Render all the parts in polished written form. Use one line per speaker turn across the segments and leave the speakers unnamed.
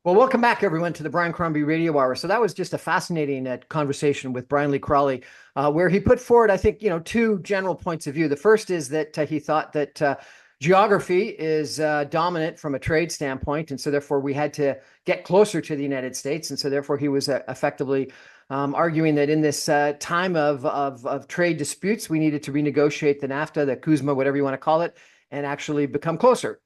Well, welcome back, everyone, to the Brian Crombie Radio Hour. So that was just a fascinating conversation with Brian Lee Crawley, where he put forward, I think, two general points of view. The first is that he thought that geography is dominant from a trade standpoint, and so therefore we had to get closer to the United States, and so therefore he was effectively arguing that in this time of trade disputes, we needed to renegotiate the NAFTA, the CUSMA, whatever you want to call it, and actually become closer,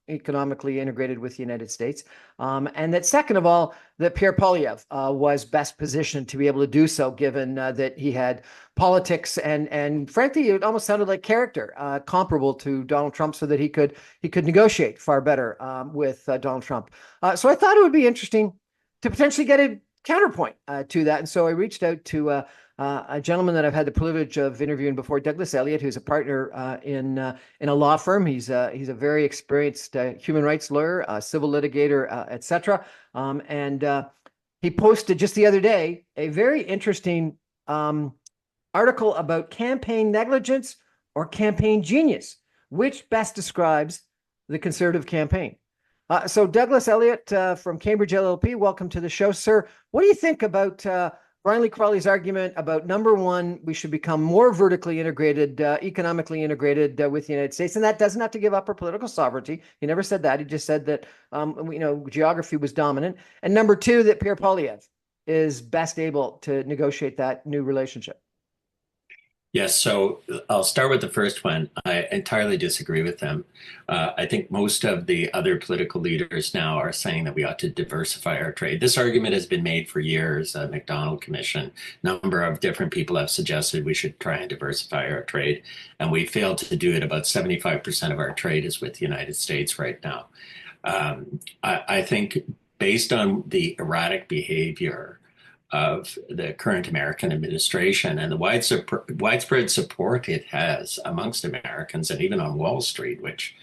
economically integrated with the United States. And that second of all, that Pierre Poilievre was best positioned to be able to do so, given that he had politics and frankly, it almost sounded like character comparable to Donald Trump, so that he could negotiate far better with Donald Trump. So I thought it would be interesting to potentially get a counterpoint to that. And so I reached out to a gentleman that I've had the privilege of interviewing before, Douglas Elliott, who's a partner in a law firm. He's a very experienced human rights lawyer, civil litigator, etc. And he posted just the other day a very interesting article about campaign negligence or campaign genius, which best describes the Conservative campaign. So Douglas Elliott from Cambridge LLP, welcome to the show, sir. What do you think about Brian Lee Crawley's argument about, number one, we should become more vertically integrated, economically integrated with the United States, and that doesn't have to give up our political sovereignty. He never said that. He just said that geography was dominant. And number two, that Pierre Poilievre is best able to negotiate that new relationship.
Yes, so I'll start with the first one. I entirely disagree with them. I think most of the other political leaders now are saying that we ought to diversify our trade. This argument has been made for years. McDonald Commission, a number of different people have suggested we should try and diversify our trade, and we failed to do it. About 75% of our trade is with the United States right now. I think based on the erratic behavior of the current American administration and the widespread support it has amongst Americans and even on Wall Street, which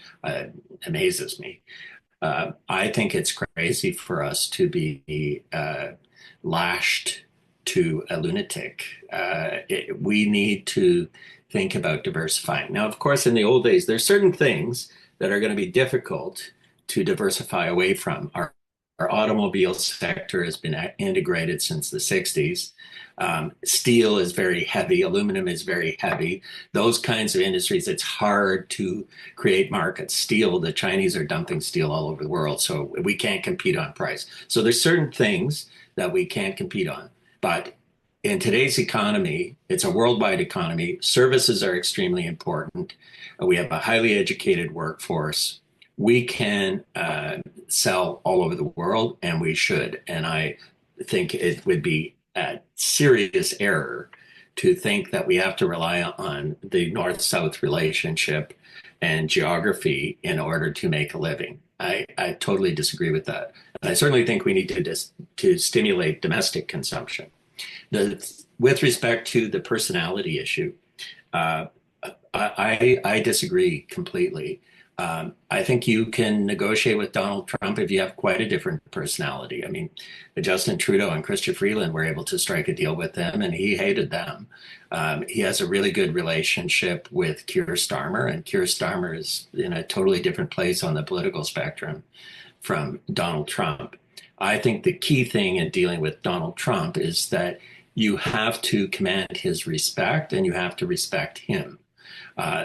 amazes me. I think it's crazy for us to be lashed to a lunatic. We need to think about diversifying. Now, of course, in the old days, there's certain things that are going to be difficult to diversify away from. Our automobile sector has been integrated since the 60s. Steel is very heavy. Aluminum is very heavy. Those kinds of industries, it's hard to create markets. Steel, the Chinese are dumping steel all over the world, so we can't compete on price. So there's certain things that we can't compete on. But in today's economy, it's a worldwide economy. Services are extremely important. We have a highly educated workforce. We can sell all over the world, and we should. And I think it would be a serious error to think that we have to rely on the North-South relationship and geography in order to make a living. I totally disagree with that. And I certainly think we need to stimulate domestic consumption. With respect to the personality issue, I disagree completely. I think you can negotiate with Donald Trump if you have quite a different personality. I mean, Justin Trudeau and Chrystia Freeland were able to strike a deal with them, and he hated them. He has a really good relationship with Keir Starmer, and Keir Starmer is in a totally different place on the political spectrum from Donald Trump. I think the key thing in dealing with Donald Trump is that you have to command his respect and you have to respect him.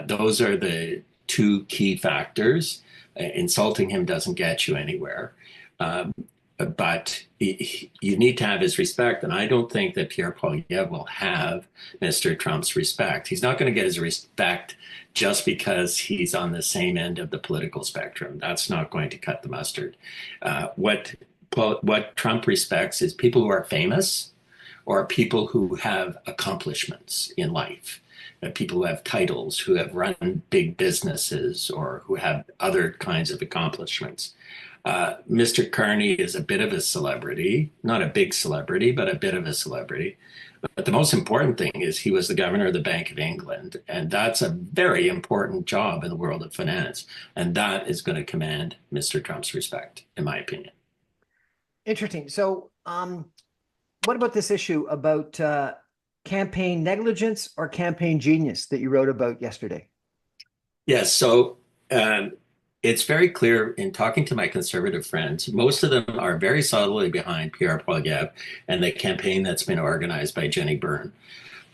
Those are the two key factors. Insulting him doesn't get you anywhere. But you need to have his respect. And I don't think that Pierre Poilievre will have Mr. Trump's respect. He's not going to get his respect just because he's on the same end of the political spectrum. That's not going to cut the mustard. What Trump respects is people who are famous or people who have accomplishments in life. People who have titles, who have run big businesses, or who have other kinds of accomplishments. Mr. Carney is a bit of a celebrity, not a big celebrity, but a bit of a celebrity. But the most important thing is he was the governor of the Bank of England, and that's a very important job in the world of finance. And that is going to command Mr. Trump's respect, in my opinion.
Interesting. So what about this issue about campaign negligence or campaign genius that you wrote about yesterday?
Yes. So it's very clear in talking to my conservative friends, most of them are very solidly behind Pierre Poilievre and the campaign that's been organized by Jenny Byrne.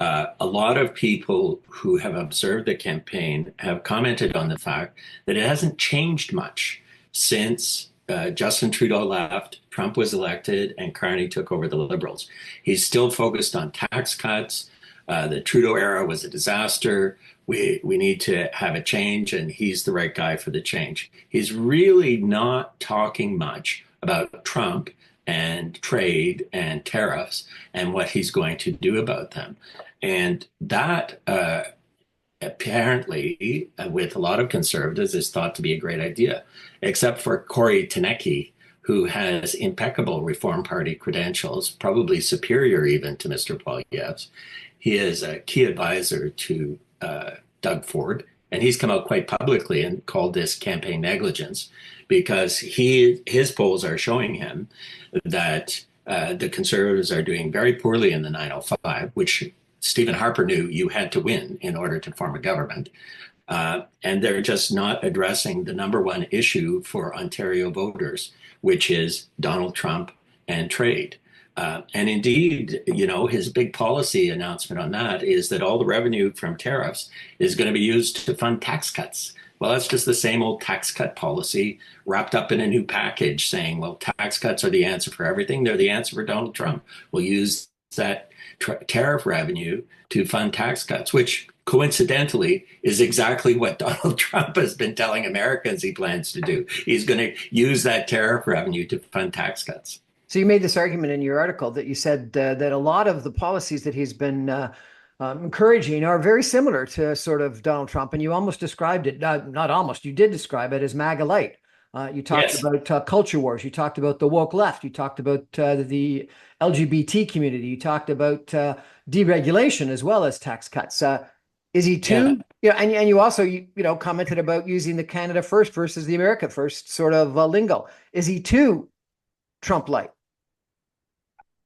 A lot of people who have observed the campaign have commented on the fact that it hasn't changed much since Justin Trudeau left, Trump was elected, and Carney took over the Liberals. He's still focused on tax cuts. The Trudeau era was a disaster. We need to have a change, and he's the right guy for the change. He's really not talking much about Trump and trade and tariffs and what he's going to do about them. And that apparently, with a lot of conservatives, is thought to be a great idea, except for Corey Tenecki, who has impeccable Reform Party credentials, probably superior even to Mr. Poilievre's. He is a key advisor to Doug Ford, and he's come out quite publicly and called this campaign negligence because his polls are showing him that the Conservatives are doing very poorly in the 905, which Stephen Harper knew you had to win in order to form a government. And they're just not addressing the number one issue for Ontario voters, which is Donald Trump and trade. And indeed, his big policy announcement on that is that all the revenue from tariffs is going to be used to fund tax cuts. Well, that's just the same old tax cut policy wrapped up in a new package saying, well, tax cuts are the answer for everything. They're the answer for Donald Trump. We'll use that tariff revenue to fund tax cuts, which coincidentally is exactly what Donald Trump has been telling Americans he plans to do. He's going to use that tariff revenue to fund tax cuts.
So you made this argument in your article that you said that a lot of the policies that he's been encouraging are very similar to sort of Donald Trump, and you almost described it, not almost, you did describe it as MAGA light. You talked
Yes.
about culture wars. You talked about the woke left. You talked about the LGBT community. You talked about deregulation as well as tax cuts. Is he
Yeah.
too? Yeah, and you also commented about using the Canada first versus the America first sort of lingo. Is he too Trump light?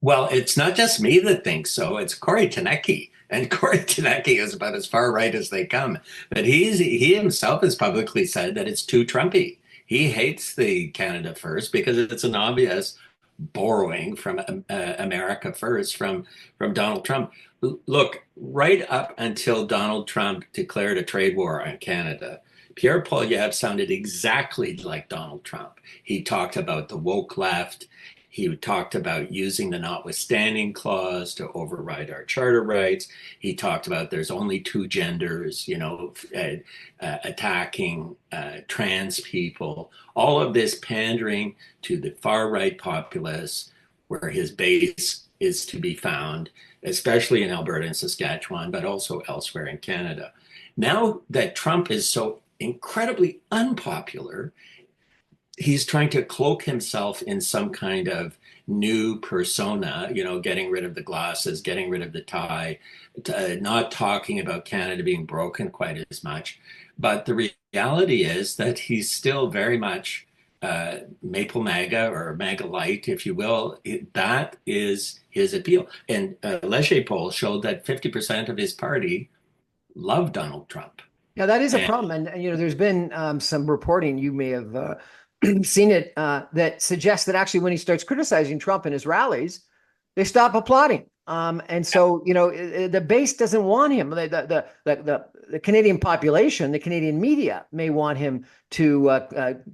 Well, it's not just me that thinks so. It's Corey Tenecki. And Corey Tenecki is about as far right as they come. But he himself has publicly said that it's too Trumpy. He hates the Canada First because it's an obvious borrowing from America First from Donald Trump. Look, right up until Donald Trump declared a trade war on Canada, Pierre Poilievre sounded exactly like Donald Trump. He talked about the woke left. He talked about using the notwithstanding clause to override our charter rights. He talked about there's only two genders, attacking trans people. All of this pandering to the far right populists, where his base is to be found, especially in Alberta and Saskatchewan, but also elsewhere in Canada. Now that Trump is so incredibly unpopular, he's trying to cloak himself in some kind of new persona, getting rid of the glasses, getting rid of the tie, not talking about Canada being broken quite as much. But the reality is that he's still very much Maple MAGA or MAGA light, if you will. That is his appeal. And Leger poll showed that 50% of his party love Donald Trump.
Yeah, that is a
And
problem. And, there's been some reporting, you may have seen it, that suggests that actually when he starts criticizing Trump in his rallies, they stop applauding. And so, the base doesn't want him. The Canadian population, the Canadian media may want him to,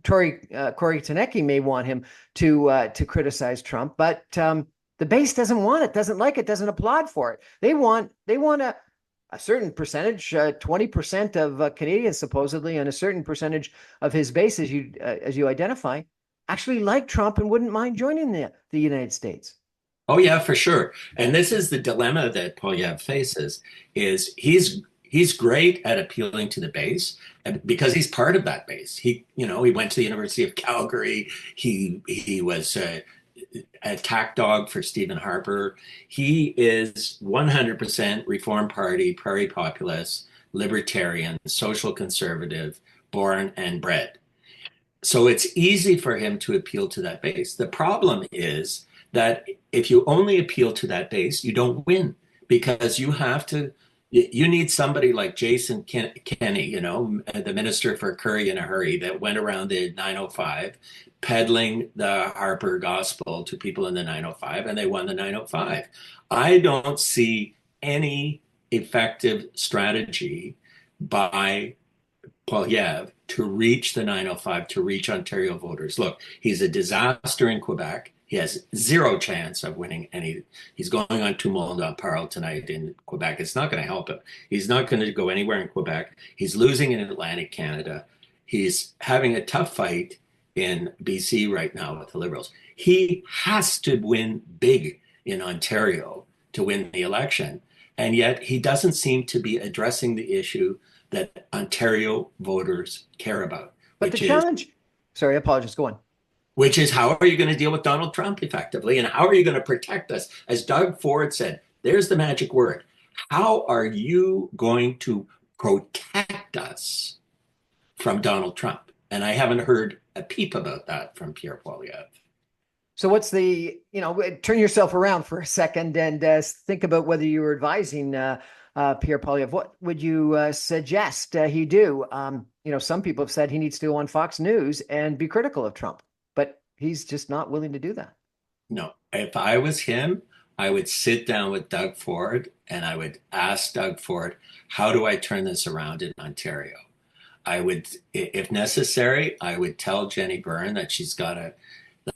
Corey Tenecki may want him to criticize Trump, but the base doesn't want it, doesn't like it, doesn't applaud for it. They want a certain percentage, 20% of Canadians supposedly, and a certain percentage of his base, as you identify, actually like Trump and wouldn't mind joining the United States.
oh yeah, for sure. And this is the dilemma that Polyev faces: is he's great at appealing to the base because he's part of that base. He went to the University of Calgary. He was a tack dog for Stephen Harper. He is 100% Reform Party, prairie populist, libertarian, social conservative, born and bred. So it's easy for him to appeal to that base. The problem is that if you only appeal to that base, you don't win because you have to You need somebody like Jason Kenney, the minister for Curry in a Hurry, that went around the 905 peddling the Harper gospel to people in the 905, and they won the 905. I don't see any effective strategy by Poilievre to reach the 905, to reach Ontario voters. Look, he's a disaster in Quebec. He has zero chance of winning any. He's going on tout le monde en parle tonight in Quebec. It's not going to help him. He's not going to go anywhere in Quebec. He's losing in Atlantic Canada. He's having a tough fight in BC right now with the Liberals. He has to win big in Ontario to win the election. And yet he doesn't seem to be addressing the issue that Ontario voters care about,
But the
which is
challenge, sorry, I apologize. Go on.
how are you going to deal with Donald Trump effectively, and how are you going to protect us? As Doug Ford said, there's the magic word. How are you going to protect us from Donald Trump? And I haven't heard a peep about that from Pierre Poilievre.
So what's turn yourself around for a second and think about whether you were advising Pierre Poilievre. What would you suggest he do? Some people have said he needs to go on Fox News and be critical of Trump, but he's just not willing to do that.
No, if I was him, I would sit down with Doug Ford and I would ask Doug Ford, how do I turn this around in Ontario? I would, if necessary, I would tell Jenny Byrne that she's got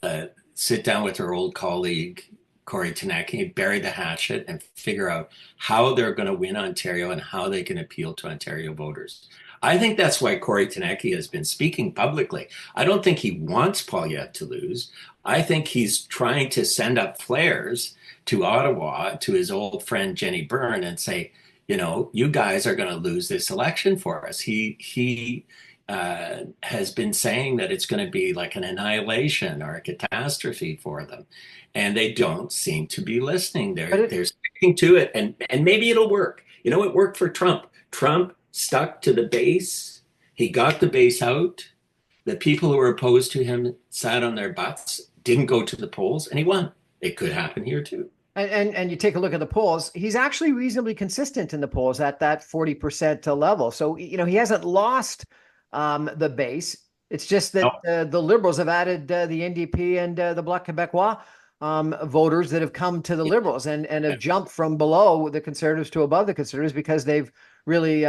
to sit down with her old colleague, Corey Tenecki, bury the hatchet, and figure out how they're going to win Ontario and how they can appeal to Ontario voters. I think that's why Corey Tenecki has been speaking publicly. I don't think he wants Poilievre to lose. I think he's trying to send up flares to Ottawa, to his old friend Jenny Byrne, and say, you guys are going to lose this election for us. He has been saying that it's going to be like an annihilation or a catastrophe for them, and they don't seem to be listening. They're sticking to it, and maybe it'll work. It worked for Trump. Trump stuck to the base. He got the base out. The people who were opposed to him sat on their butts, didn't go to the polls, and he won. It could happen here too.
And you take a look at the polls, he's actually reasonably consistent in the polls at that 40% level. So, he hasn't lost the base. It's just that the Liberals have added the NDP and the Bloc Québécois voters that have come to the Liberals and have jumped from below the Conservatives to above the Conservatives because they've really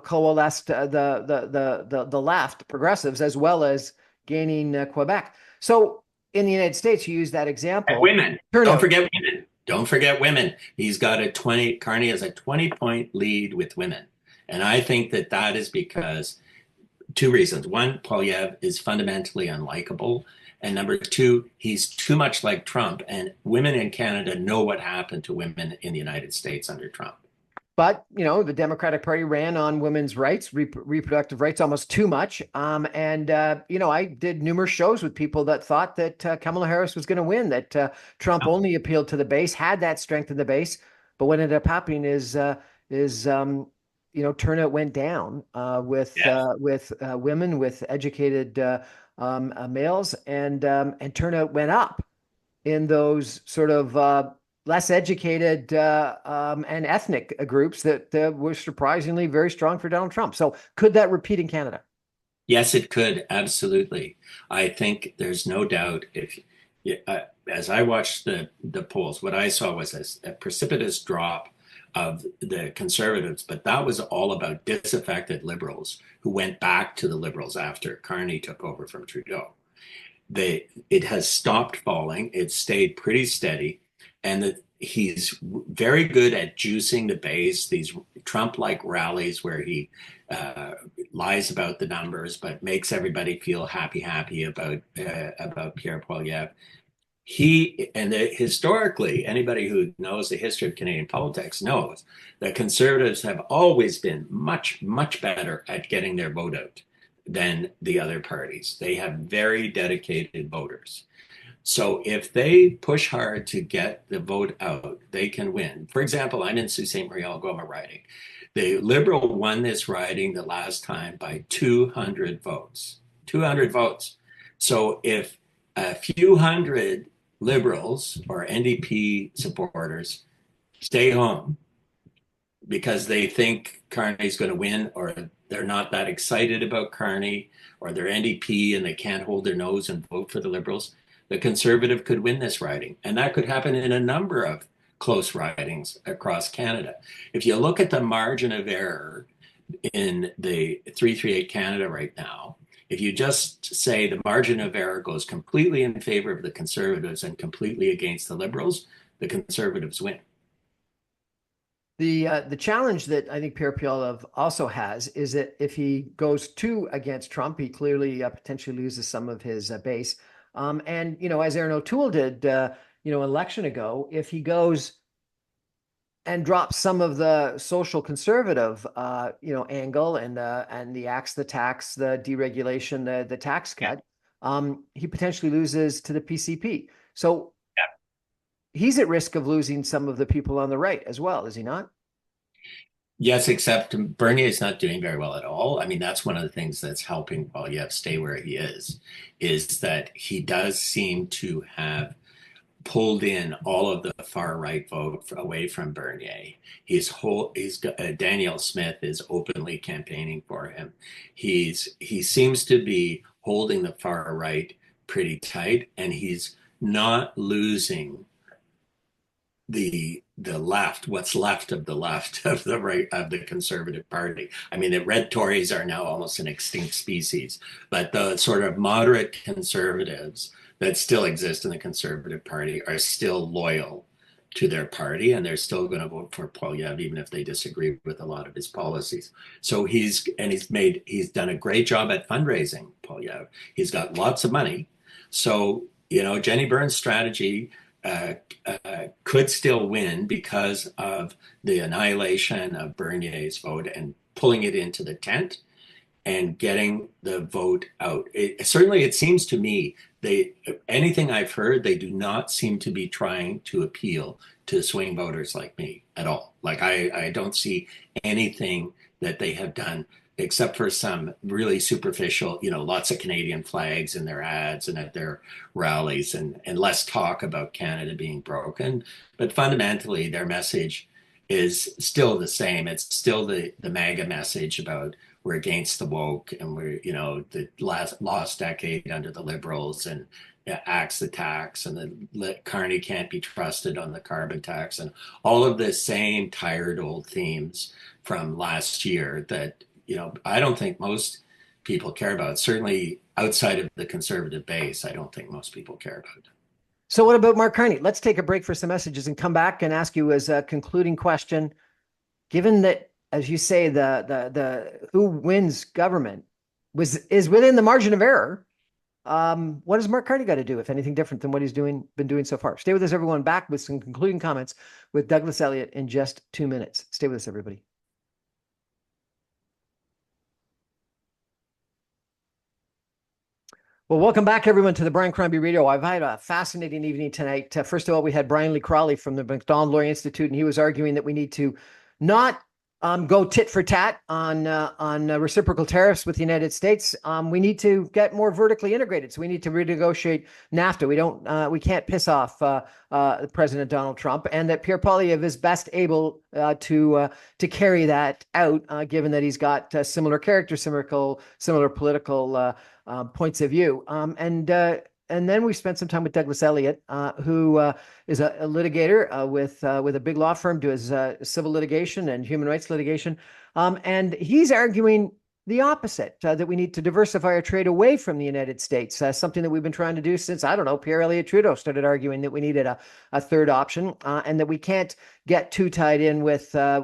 coalesced the left progressives as well as gaining Quebec. So in the United States, you use that example.
And women. Don't forget women. Don't forget women. He's got Carney has a 20-point lead with women. And I think that is because two reasons. One, Poilievre is fundamentally unlikable. And number two, he's too much like Trump. And women in Canada know what happened to women in the United States under Trump.
But, the Democratic Party ran on women's rights, reproductive rights, almost too much. I did numerous shows with people that thought that Kamala Harris was going to win, that Trump only appealed to the base, had that strength in the base. But what ended up happening is turnout went down with women, with educated males, and turnout went up in those sort of less educated and ethnic groups that were surprisingly very strong for Donald Trump. So could that repeat in Canada?
Yes, it could. Absolutely. I think there's no doubt as I watched the polls, what I saw was a precipitous drop of the Conservatives, but that was all about disaffected Liberals who went back to the Liberals after Carney took over from Trudeau. It has stopped falling. It's stayed pretty steady. And he's very good at juicing the base, these Trump-like rallies where he lies about the numbers, but makes everybody feel happy about Pierre Poilievre. Historically, anybody who knows the history of Canadian politics knows that Conservatives have always been much, much better at getting their vote out than the other parties. They have very dedicated voters. So if they push hard to get the vote out, they can win. For example, I'm in Sault Ste. Marie Algoma riding. The Liberal won this riding the last time by 200 votes. 200 votes. So if a few hundred Liberals or NDP supporters stay home, because they think Carney's going to win, or they're not that excited about Carney, or they're NDP and they can't hold their nose and vote for the Liberals, the Conservative could win this riding. And that could happen in a number of close ridings across Canada. If you look at the margin of error in the 338 Canada right now, if you just say the margin of error goes completely in favor of the Conservatives and completely against the Liberals, the Conservatives win.
The challenge that I think Pierre Poilievre also has is that if he goes too against Trump, he clearly potentially loses some of his base. And as Aaron O'Toole did, an election ago, if he goes and drops some of the social conservative, angle and the axe, the tax, the deregulation, the tax cut, he potentially loses to the PCP. So he's at risk of losing some of the people on the right as well, is he not?
Yes, except Bernier is not doing very well at all. I mean, that's one of the things that's helping Poilievre stay where he is that he does seem to have pulled in all of the far right vote away from Bernier. Danielle Smith is openly campaigning for him. He seems to be holding the far right pretty tight, and he's not losing the left, what's left of the left of the right of the Conservative Party. I mean, the red Tories are now almost an extinct species, but the sort of moderate conservatives that still exist in the Conservative Party are still loyal to their party, and they're still going to vote for Poilievre even if they disagree with a lot of his policies. So he's done a great job at fundraising, Poilievre. He's got lots of money. So, Jenny Byrne's strategy could still win because of the annihilation of Bernier's vote and pulling it into the tent and getting the vote out. Certainly, it seems to me, anything I've heard, they do not seem to be trying to appeal to swing voters like me at all. Like I don't see anything that they have done except for some really superficial, lots of Canadian flags in their ads and at their rallies, and less talk about Canada being broken. But fundamentally, their message is still the same. It's still the MAGA message about we're against the woke and we're, the lost decade under the Liberals and axe the tax and the Carney can't be trusted on the carbon tax and all of the same tired old themes from last year that I don't think most people care about. Certainly outside of the Conservative base, I don't think most people care about it.
So what about Mark Carney? Let's take a break for some messages and come back and ask you as a concluding question. Given that, as you say, the who wins government is within the margin of error, what does Mark Carney got to do, if anything different than what he's been doing so far? Stay with us, everyone. Back with some concluding comments with Douglas Elliott in just 2 minutes. Stay with us, everybody. Well, welcome back, everyone, to the Brian Crombie Radio. I've had a fascinating evening tonight. First of all, we had Brian Lee Crowley from the MacDonald Law Institute, and he was arguing that we need to not go tit for tat on reciprocal tariffs with the United States. We need to get more vertically integrated. So we need to renegotiate NAFTA. We can't piss off President Donald Trump, and that Pierre Poilievre is best able to carry that out, given that he's got similar character, similar political points of view. And then we spent some time with Douglas Elliott, who is a litigator with a big law firm, does civil litigation and human rights litigation. And he's arguing the opposite, that we need to diversify our trade away from the United States, something that we've been trying to do since, I don't know, Pierre Elliott Trudeau started arguing that we needed a third option, and that we can't get too tied in with, I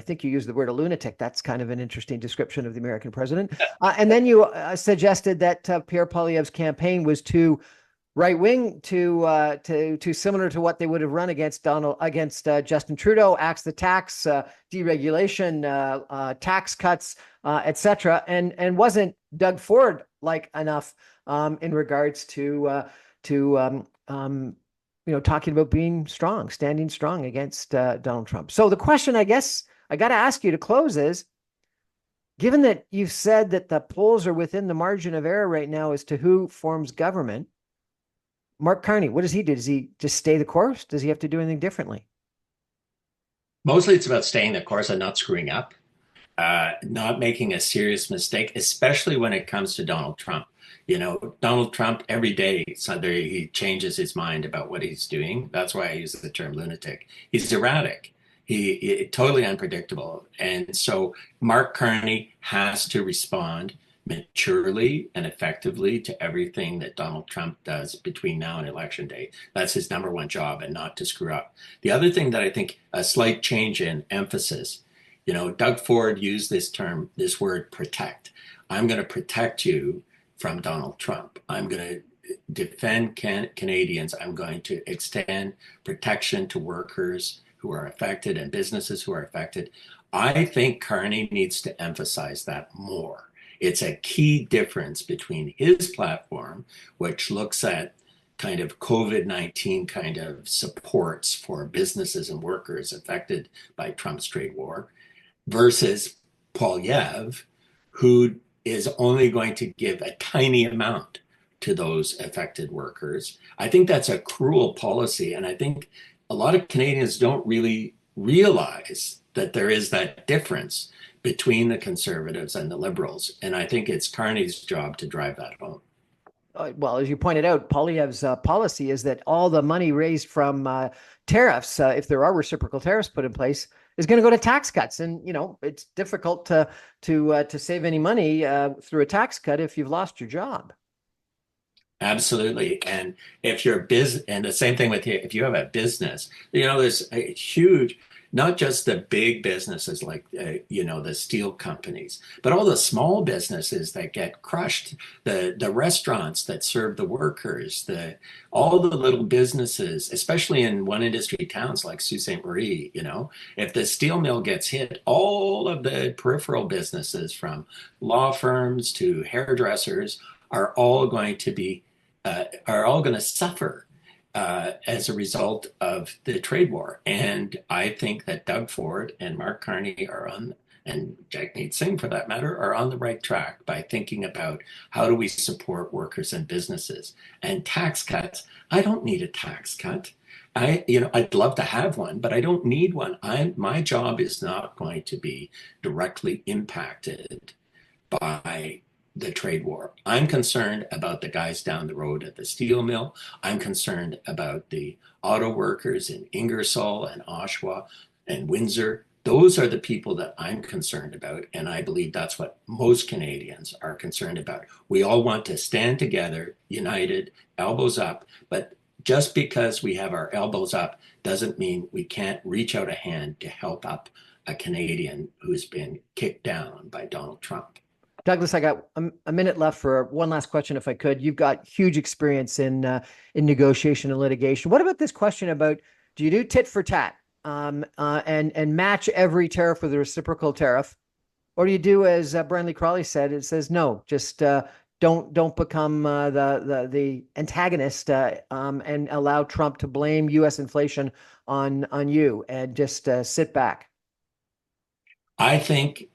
think you used the word a lunatic. That's kind of an interesting description of the American president. And then you suggested that Pierre Poilievre's campaign was too right-wing, to similar to what they would have run against Justin Trudeau, axe the tax, deregulation, tax cuts, etc., and wasn't Doug Ford like enough in regards to talking about being strong, standing strong against Donald Trump. So the question, I guess, I got to ask you to close is, given that you've said that the polls are within the margin of error right now as to who forms government, Mark Carney, what does he do? Does he just stay the course? Does he have to do anything differently?
Mostly it's about staying the course and not screwing up, not making a serious mistake, especially when it comes to Donald Trump. Donald Trump every day, he changes his mind about what he's doing. That's why I use the term lunatic. He's erratic. He totally unpredictable. And so Mark Carney has to respond maturely and effectively to everything that Donald Trump does between now and election day. That's his number one job, and not to screw up. The other thing that I think a slight change in emphasis, Doug Ford used this word protect. I'm going to protect you from Donald Trump. I'm going to defend Canadians. I'm going to extend protection to workers who are affected and businesses who are affected. I think Carney needs to emphasize that more. It's a key difference between his platform, which looks at kind of COVID-19 kind of supports for businesses and workers affected by Trump's trade war, versus Poilievre, who is only going to give a tiny amount to those affected workers. I think that's a cruel policy. And I think a lot of Canadians don't really realize that there is that difference between the Conservatives and the Liberals. And I think it's Carney's job to drive that home.
Well, as you pointed out, Poilievre's policy is that all the money raised from tariffs, if there are reciprocal tariffs put in place, is going to go to tax cuts. And it's difficult to save any money through a tax cut if you've lost your job.
Absolutely. And if you're business, and the same thing with you, if you have a business, there's a huge, not just the big businesses like, the steel companies, but all the small businesses that get crushed, the restaurants that serve the workers, all the little businesses, especially in one industry towns like Sault Ste. Marie, if the steel mill gets hit, all of the peripheral businesses from law firms to hairdressers are all going to suffer as a result of the trade war. And I think that Doug Ford and Mark Carney and Jagmeet Singh for that matter, are on the right track by thinking about how do we support workers and businesses. And tax cuts, I don't need a tax cut. I'd love to have one, but I don't need one. My job is not going to be directly impacted by the trade war. I'm concerned about the guys down the road at the steel mill. I'm concerned about the auto workers in Ingersoll and Oshawa and Windsor. Those are the people that I'm concerned about. And I believe that's what most Canadians are concerned about. We all want to stand together, united, elbows up. But just because we have our elbows up doesn't mean we can't reach out a hand to help up a Canadian who's been kicked down by Donald Trump.
Douglas, I got a minute left for one last question, if I could. You've got huge experience in negotiation and litigation. What about this question about, do you do tit for tat and match every tariff with a reciprocal tariff, or do you do as Brian Lee Crowley said? It says no, just don't become the antagonist and allow Trump to blame U.S. inflation on you and just sit back.
I think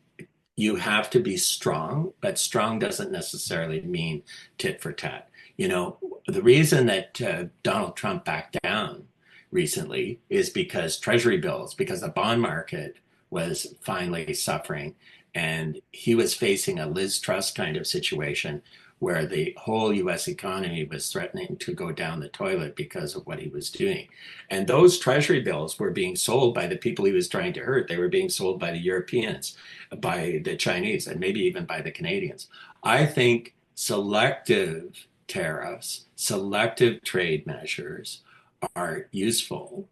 you have to be strong, but strong doesn't necessarily mean tit for tat. The reason that Donald Trump backed down recently is because because the bond market was finally suffering, and he was facing a Liz Truss kind of situation where the whole US economy was threatening to go down the toilet because of what he was doing. And those treasury bills were being sold by the people he was trying to hurt. They were being sold by the Europeans, by the Chinese, and maybe even by the Canadians. I think selective tariffs, selective trade measures are useful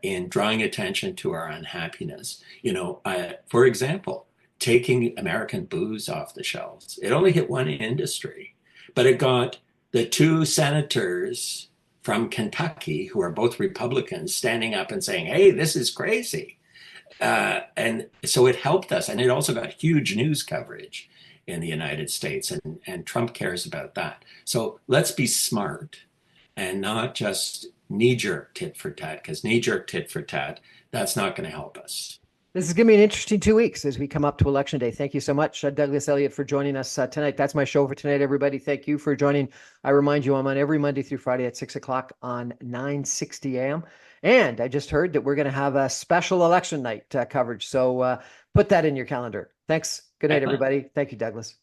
in drawing attention to our unhappiness. For example, taking American booze off the shelves. It only hit one industry, but it got the two senators from Kentucky, who are both Republicans, standing up and saying, hey, this is crazy. And so it helped us. And it also got huge news coverage in the United States. And Trump cares about that. So let's be smart and not just knee-jerk tit for tat, because knee-jerk tit for tat, that's not going to help us.
This is going to be an interesting 2 weeks as we come up to Election Day. Thank you so much, Douglas Elliott, for joining us tonight. That's my show for tonight, everybody. Thank you for joining. I remind you, I'm on every Monday through Friday at 6 o'clock on 960 AM. And I just heard that we're going to have a special election night coverage. So put that in your calendar. Thanks. Good night,
Excellent.
everybody. Thank you, Douglas.